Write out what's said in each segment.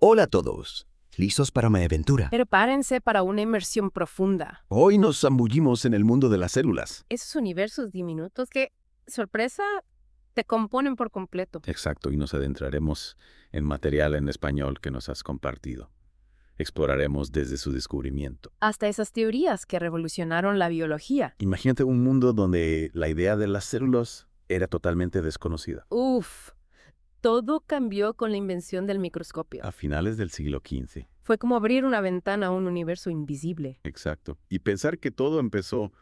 Hola a todos. ¿Listos para mi aventura? Prepárense para una inmersión profunda. Hoy nos zambullimos en el mundo de las células. Esos universos diminutos que, sorpresa, te componen por completo. Exacto, y nos adentraremos en material en español que nos has compartido. Exploraremos desde su descubrimiento. Hasta esas teorías que revolucionaron la biología. Imagínate un mundo donde la idea de las células era totalmente desconocida. Uf, todo cambió con la invención del microscopio. A finales del siglo XV. Fue como abrir una ventana a un universo invisible. Exacto. Y pensar que todo empezó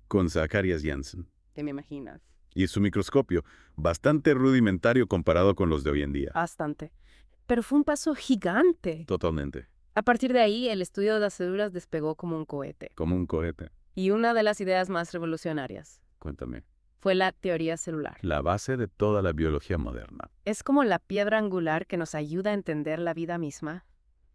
con Zacharias Janssen ¿Te me imaginas? y su microscopio, bastante rudimentario comparado con los de hoy en día. Bastante. Pero fue un paso gigante. Totalmente. A partir de ahí, el estudio de las células despegó como un cohete. Como un cohete. Y una de las ideas más revolucionarias Cuéntame. fue la teoría celular. La base de toda la biología moderna. Es como la piedra angular que nos ayuda a entender la vida misma.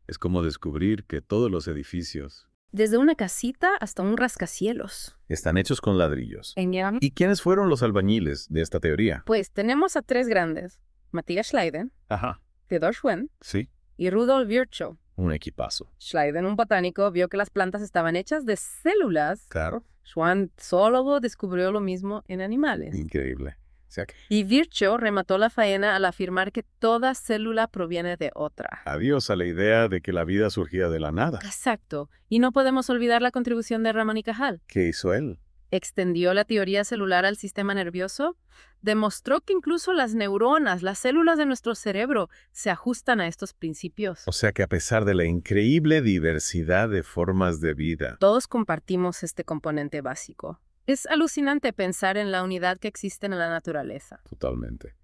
Es como descubrir que todos los edificios Desde una casita hasta un rascacielos. están hechos con ladrillos. Genial. ¿Y quiénes fueron los albañiles de esta teoría? Pues tenemos a tres grandes. Matthias Schleiden, Ajá. Theodor Schwenn Sí. y Rudolf Virchow. Un equipazo. Schleiden, un botánico, vio que las plantas estaban hechas de células. Claro. Schwann, zoólogo, descubrió lo mismo en animales. Increíble. O sea, Y Virchow remató la faena al afirmar que toda célula proviene de otra. adiós a la idea de que la vida surgía de la nada. Exacto. Y no podemos olvidar la contribución de Ramón y Cajal. ¿Qué hizo él? Extendió la teoría celular al sistema nervioso, demostró que incluso las neuronas, las células de nuestro cerebro, se ajustan a estos principios. O sea que a pesar de la increíble diversidad de formas de vida, Todos compartimos este componente básico. Es alucinante pensar en la unidad que existe en la naturaleza. totalmente.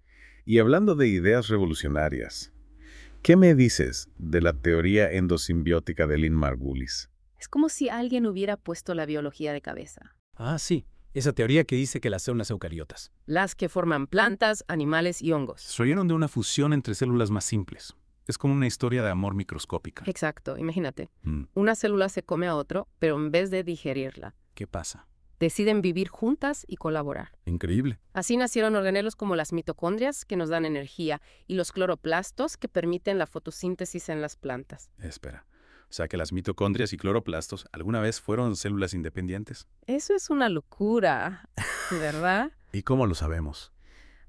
Y hablando de ideas revolucionarias, ¿qué me dices de la teoría endosimbiótica de Lynn Margulis? Es como si alguien hubiera puesto la biología de cabeza. Ah, sí. Esa teoría que dice que las células eucariotas Las que forman plantas, animales y hongos. Surgieron de una fusión entre células más simples. Es como una historia de amor microscópica. Exacto, imagínate. Mm. Una célula se come a otro, pero en vez de digerirla, ¿Qué pasa? deciden vivir juntas y colaborar. Increíble. Así nacieron organelos como las mitocondrias, que nos dan energía, y los cloroplastos, que permiten la fotosíntesis en las plantas. Espera. O sea que las mitocondrias y cloroplastos alguna vez fueron células independientes. Eso es una locura, ¿verdad? ¿Y cómo lo sabemos?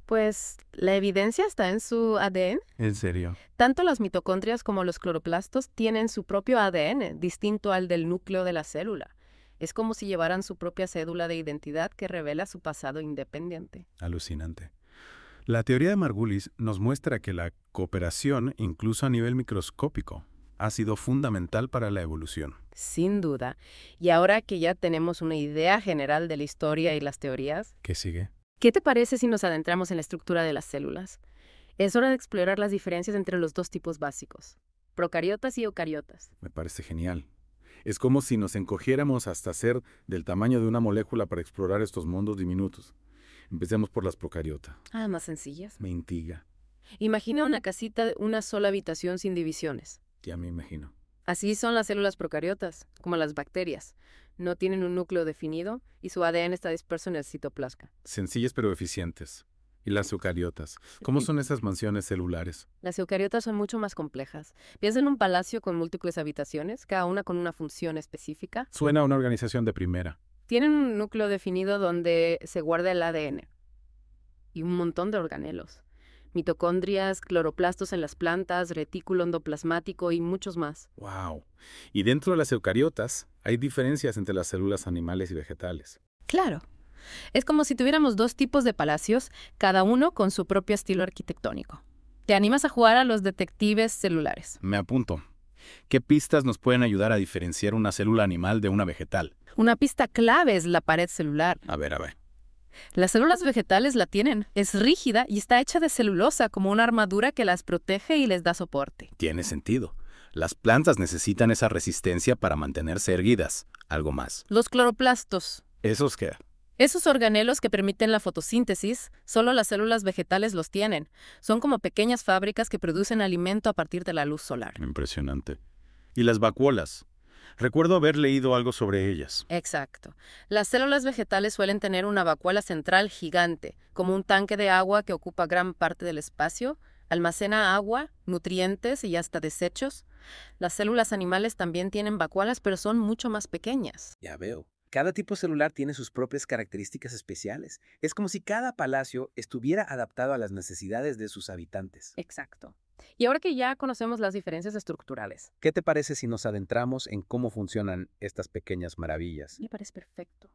Pues la evidencia está en su ADN. ¿En serio? Tanto las mitocondrias como los cloroplastos tienen su propio ADN, distinto al del núcleo de la célula. Es como si llevaran su propia cédula de identidad que revela su pasado independiente. Alucinante. La teoría de Margulis nos muestra que la cooperación, incluso a nivel microscópico, ha sido fundamental para la evolución. Sin duda. Y ahora que ya tenemos una idea general de la historia y las teorías, ¿Qué sigue? ¿qué te parece si nos adentramos en la estructura de las células? Es hora de explorar las diferencias entre los dos tipos básicos, procariotas y eucariotas. Me parece genial. Es como si nos encogiéramos hasta ser del tamaño de una molécula para explorar estos mundos diminutos. Empecemos por las procariotas. Ah, más sencillas. Me intriga. Imagina una casita de una sola habitación sin divisiones. Ya me imagino. Así son las células procariotas, como las bacterias. No tienen un núcleo definido y su ADN está disperso en el citoplasma. Sencillas pero eficientes. ¿Y las eucariotas? ¿Cómo son esas mansiones celulares? Las eucariotas son mucho más complejas. Piensa en un palacio con múltiples habitaciones, cada una con una función específica. Suena a una organización de primera. Tienen un núcleo definido donde se guarda el ADN y un montón de organelos. Mitocondrias, cloroplastos en las plantas, retículo endoplasmático y muchos más. ¡Wow! Y dentro de las eucariotas hay diferencias entre las células animales y vegetales. Claro. Es como si tuviéramos dos tipos de palacios, cada uno con su propio estilo arquitectónico. ¿Te animas a jugar a los detectives celulares? Me apunto. ¿Qué pistas nos pueden ayudar a diferenciar una célula animal de una vegetal? Una pista clave es la pared celular. A ver. Las células vegetales la tienen. Es rígida y está hecha de celulosa como una armadura que las protege y les da soporte. Tiene sentido. Las plantas necesitan esa resistencia para mantenerse erguidas. Algo más. Los cloroplastos. ¿Esos qué? Esos organelos que permiten la fotosíntesis, solo las células vegetales los tienen. Son como pequeñas fábricas que producen alimento a partir de la luz solar. Impresionante. ¿Y las vacuolas? Recuerdo haber leído algo sobre ellas. Exacto. Las células vegetales suelen tener una vacuola central gigante, como un tanque de agua que ocupa gran parte del espacio. Almacena agua, nutrientes y hasta desechos. Las células animales también tienen vacuolas, pero son mucho más pequeñas. Ya veo. Cada tipo celular tiene sus propias características especiales. Es como si cada palacio estuviera adaptado a las necesidades de sus habitantes. Exacto. Y ahora que ya conocemos las diferencias estructurales, ¿Qué te parece si nos adentramos en cómo funcionan estas pequeñas maravillas? me parece perfecto.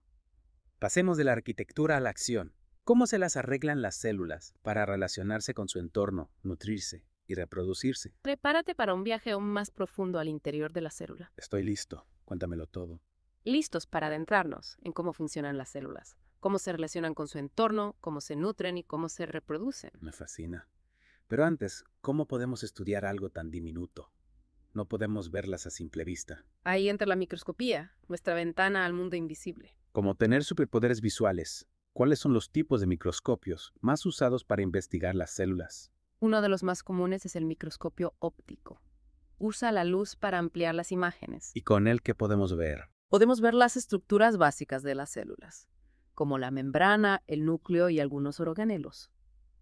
Pasemos de la arquitectura a la acción. ¿Cómo se las arreglan las células para relacionarse con su entorno, nutrirse y reproducirse? Prepárate para un viaje aún más profundo al interior de la célula. Estoy listo. Cuéntamelo todo. Listos para adentrarnos en cómo funcionan las células, cómo se relacionan con su entorno, cómo se nutren y cómo se reproducen. Me fascina. Pero antes, ¿cómo podemos estudiar algo tan diminuto? No podemos verlas a simple vista. Ahí entra la microscopía, nuestra ventana al mundo invisible. Como tener superpoderes visuales, ¿cuáles son los tipos de microscopios más usados para investigar las células? Uno de los más comunes es el microscopio óptico. Usa la luz para ampliar las imágenes. ¿Y con él qué podemos ver? Podemos ver las estructuras básicas de las células, como la membrana, el núcleo y algunos organelos.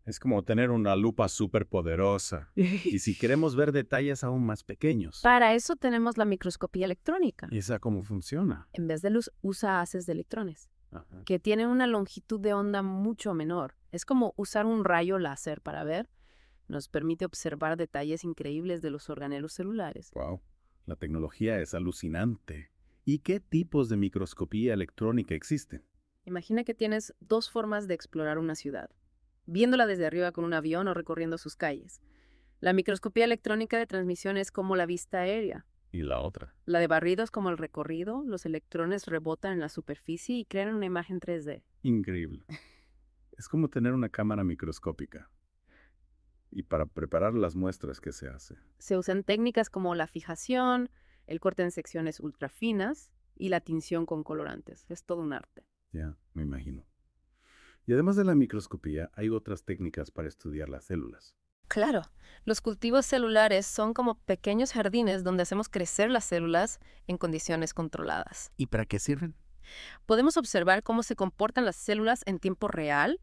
Es como tener una lupa superpoderosa. Y si queremos ver detalles aún más pequeños. Para eso tenemos la microscopía electrónica. ¿Y esa cómo funciona? En vez de luz, usa haces de electrones, Ajá. que tienen una longitud de onda mucho menor. Es como usar un rayo láser para ver. Nos permite observar detalles increíbles de los organelos celulares. Wow, la tecnología es alucinante. ¿Y qué tipos de microscopía electrónica existen? Imagina que tienes dos formas de explorar una ciudad, viéndola desde arriba con un avión o recorriendo sus calles. La microscopía electrónica de transmisión es como la vista aérea. ¿Y la otra? La de barrido es como el recorrido, los electrones rebotan en la superficie y crean una imagen 3D. Increíble. Es como tener una cámara microscópica. Y para preparar las muestras, ¿qué se hace? Se usan técnicas como la fijación, el corte en secciones ultrafinas y la tinción con colorantes. Es todo un arte. Ya, me imagino. Y además de la microscopía, hay otras técnicas para estudiar las células. Claro, los cultivos celulares son como pequeños jardines donde hacemos crecer las células en condiciones controladas. ¿Y para qué sirven? Podemos observar cómo se comportan las células en tiempo real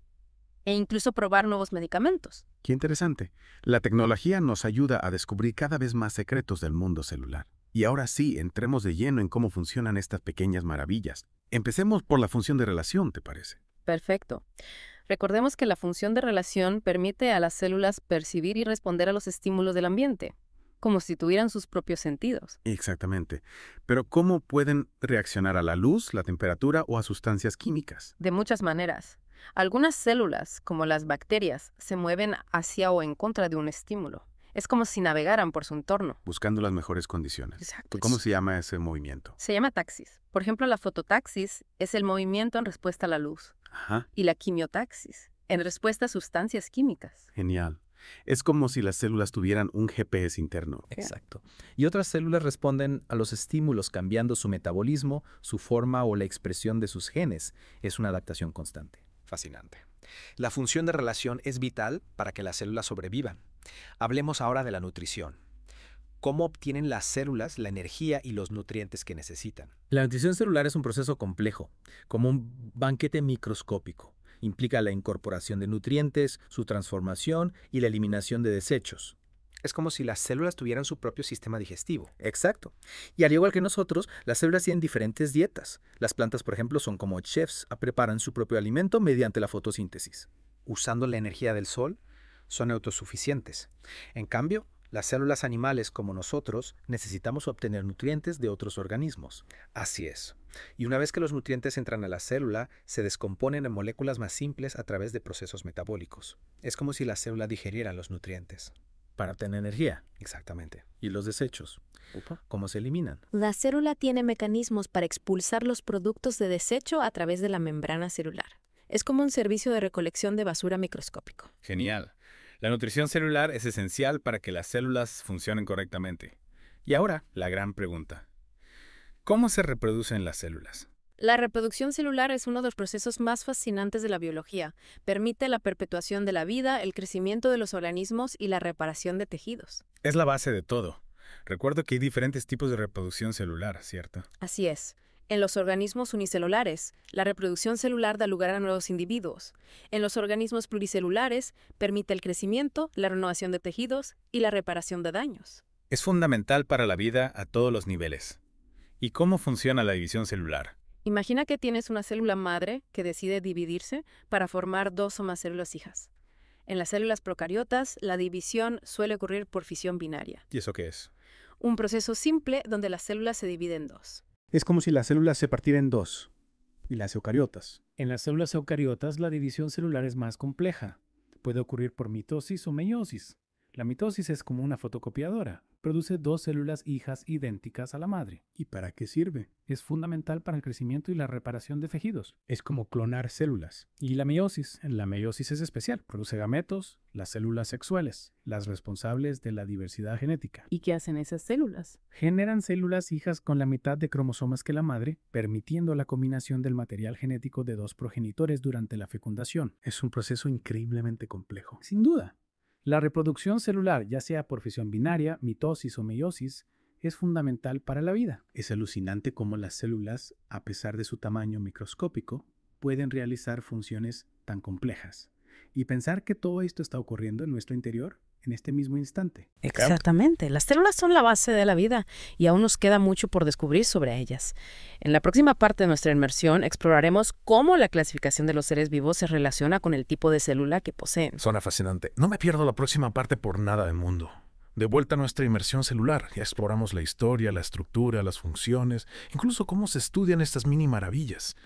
e incluso probar nuevos medicamentos. Qué interesante. La tecnología nos ayuda a descubrir cada vez más secretos del mundo celular. Y ahora sí, entremos de lleno en cómo funcionan estas pequeñas maravillas. Empecemos por la función de relación, ¿te parece? Perfecto. Recordemos que la función de relación permite a las células percibir y responder a los estímulos del ambiente, como si tuvieran sus propios sentidos. Exactamente. Pero ¿cómo pueden reaccionar a la luz, la temperatura o a sustancias químicas? De muchas maneras. Algunas células, como las bacterias, se mueven hacia o en contra de un estímulo. Es como si navegaran por su entorno. Buscando las mejores condiciones. Exacto. ¿Cómo se llama ese movimiento? Se llama taxis. Por ejemplo, la fototaxis es el movimiento en respuesta a la luz. Ajá, Y la quimiotaxis, en respuesta a sustancias químicas. genial. Es como si las células tuvieran un GPS interno. Exacto. Y otras células responden a los estímulos cambiando su metabolismo, su forma o la expresión de sus genes. Es una adaptación constante. Fascinante. La función de relación es vital para que las células sobrevivan. Hablemos ahora de la nutrición. ¿Cómo obtienen las células la energía y los nutrientes que necesitan? La nutrición celular es un proceso complejo, como un banquete microscópico. Implica la incorporación de nutrientes, su transformación y la eliminación de desechos. Es como si las células tuvieran su propio sistema digestivo. Exacto. Y al igual que nosotros, las células tienen diferentes dietas. Las plantas, por ejemplo, son como chefs, preparan su propio alimento mediante la fotosíntesis. Usando la energía del sol, son autosuficientes. En cambio, las células animales como nosotros necesitamos obtener nutrientes de otros organismos. Así es. Y una vez que los nutrientes entran a la célula, se descomponen en moléculas más simples a través de procesos metabólicos. Es como si la célula digeriera los nutrientes. Para obtener energía. Exactamente. ¿Y los desechos? ¿Cómo se eliminan? La célula tiene mecanismos para expulsar los productos de desecho a través de la membrana celular. Es como un servicio de recolección de basura microscópico. Genial. La nutrición celular es esencial para que las células funcionen correctamente. Y ahora, la gran pregunta. ¿Cómo se reproducen las células? La reproducción celular es uno de los procesos más fascinantes de la biología. Permite la perpetuación de la vida, el crecimiento de los organismos y la reparación de tejidos. Es la base de todo. Recuerdo que hay diferentes tipos de reproducción celular, ¿cierto? Así es. En los organismos unicelulares, la reproducción celular da lugar a nuevos individuos. En los organismos pluricelulares, permite el crecimiento, la renovación de tejidos y la reparación de daños. Es fundamental para la vida a todos los niveles. ¿Y cómo funciona la división celular? Imagina que tienes una célula madre que decide dividirse para formar dos o más células hijas. En las células procariotas, la división suele ocurrir por fisión binaria, ¿Y eso qué es? un proceso simple donde las células se dividen en dos. Es como si las células se partieran en dos. Y las eucariotas. En las células eucariotas, la división celular es más compleja. Puede ocurrir por mitosis o meiosis. La mitosis es como una fotocopiadora. Produce dos células hijas idénticas a la madre. ¿Y para qué sirve? Es fundamental para el crecimiento y la reparación de tejidos. Es como clonar células. Y la meiosis es especial. Produce gametos, las células sexuales, las responsables de la diversidad genética. ¿Y qué hacen esas células? Generan células hijas con la mitad de cromosomas que la madre, permitiendo la combinación del material genético de dos progenitores durante la fecundación. Es un proceso increíblemente complejo. Sin duda. La reproducción celular, ya sea por fisión binaria, mitosis o meiosis, es fundamental para la vida. Es alucinante cómo las células, a pesar de su tamaño microscópico, Pueden realizar funciones tan complejas. Y pensar que todo esto está ocurriendo en nuestro interior en este mismo instante. Exactamente. Las células son la base de la vida y aún nos queda mucho por descubrir sobre ellas. En la próxima parte de nuestra inmersión exploraremos cómo la clasificación de los seres vivos se relaciona con el tipo de célula que poseen. Suena fascinante. No me pierdo la próxima parte por nada del mundo. De vuelta a nuestra inmersión celular, ya exploramos la historia, la estructura, las funciones, incluso cómo se estudian estas mini maravillas.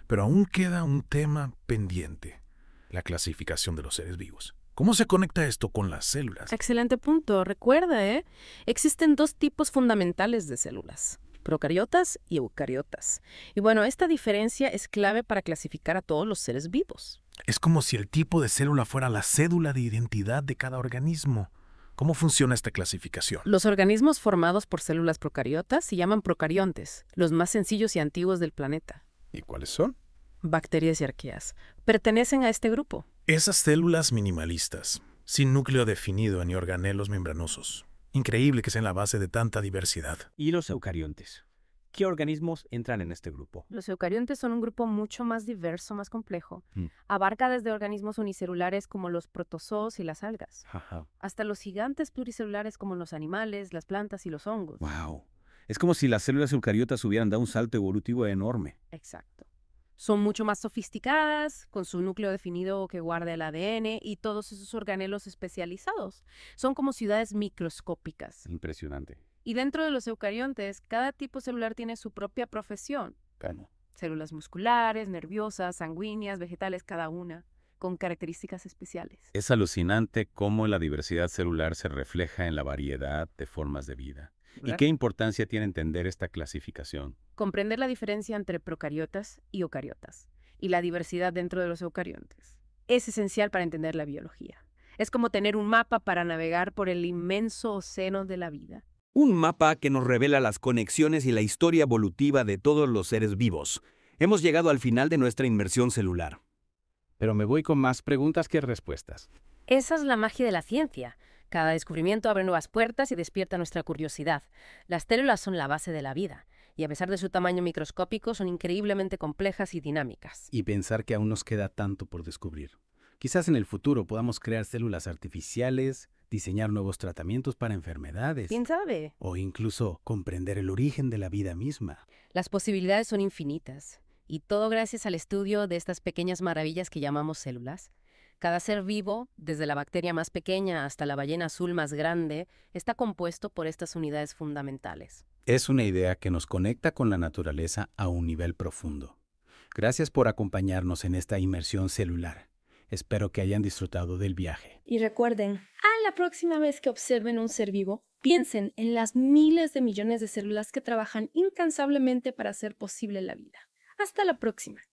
Pero aún queda un tema pendiente: la clasificación de los seres vivos. ¿Cómo se conecta esto con las células? Excelente punto. Recuerda, existen dos tipos fundamentales de células: procariotas y eucariotas. Y bueno, esta diferencia es clave para clasificar a todos los seres vivos. Es como si el tipo de célula fuera la cédula de identidad de cada organismo. ¿Cómo funciona esta clasificación? Los organismos formados por células procariotas se llaman procariontes, los más sencillos y antiguos del planeta. ¿Y cuáles son? Bacterias y arqueas. Pertenecen a este grupo. Esas células minimalistas, sin núcleo definido ni organelos membranosos. Increíble que sean la base de tanta diversidad. ¿Y los eucariontes? ¿Qué organismos entran en este grupo? Los eucariontes son un grupo mucho más diverso, más complejo. Abarca desde organismos unicelulares como los protozoos y las algas, hasta los gigantes pluricelulares como los animales, las plantas y los hongos. ¡Wow! Es como si las células eucariotas hubieran dado un salto evolutivo enorme. Exacto. Son mucho más sofisticadas, con su núcleo definido que guarda el ADN y todos esos organelos especializados. Son como ciudades microscópicas. Impresionante. Y dentro de los eucariontes, cada tipo celular tiene su propia profesión. ¿Cómo? Células musculares, nerviosas, sanguíneas, vegetales, cada una, con características especiales. Es alucinante cómo la diversidad celular se refleja en la variedad de formas de vida. ¿Y qué importancia tiene entender esta clasificación? Comprender la diferencia entre procariotas y eucariotas, y la diversidad dentro de los eucariontes, es esencial para entender la biología. Es como tener un mapa para navegar por el inmenso océano de la vida. Un mapa que nos revela las conexiones y la historia evolutiva de todos los seres vivos. Hemos llegado al final de nuestra inmersión celular. Pero me voy con más preguntas que respuestas. Esa es la magia de la ciencia. Cada descubrimiento abre nuevas puertas y despierta nuestra curiosidad. Las células son la base de la vida, y a pesar de su tamaño microscópico, son increíblemente complejas y dinámicas. Y pensar que aún nos queda tanto por descubrir. Quizás en el futuro podamos crear células artificiales, diseñar nuevos tratamientos para enfermedades. ¿Quién sabe? O incluso comprender el origen de la vida misma. Las posibilidades son infinitas, y todo gracias al estudio de estas pequeñas maravillas que llamamos células. Cada ser vivo, desde la bacteria más pequeña hasta la ballena azul más grande, está compuesto por estas unidades fundamentales. Es una idea que nos conecta con la naturaleza a un nivel profundo. Gracias por acompañarnos en esta inmersión celular. Espero que hayan disfrutado del viaje. Y recuerden, a la próxima vez que observen un ser vivo, piensen en las miles de millones de células que trabajan incansablemente para hacer posible la vida. Hasta la próxima.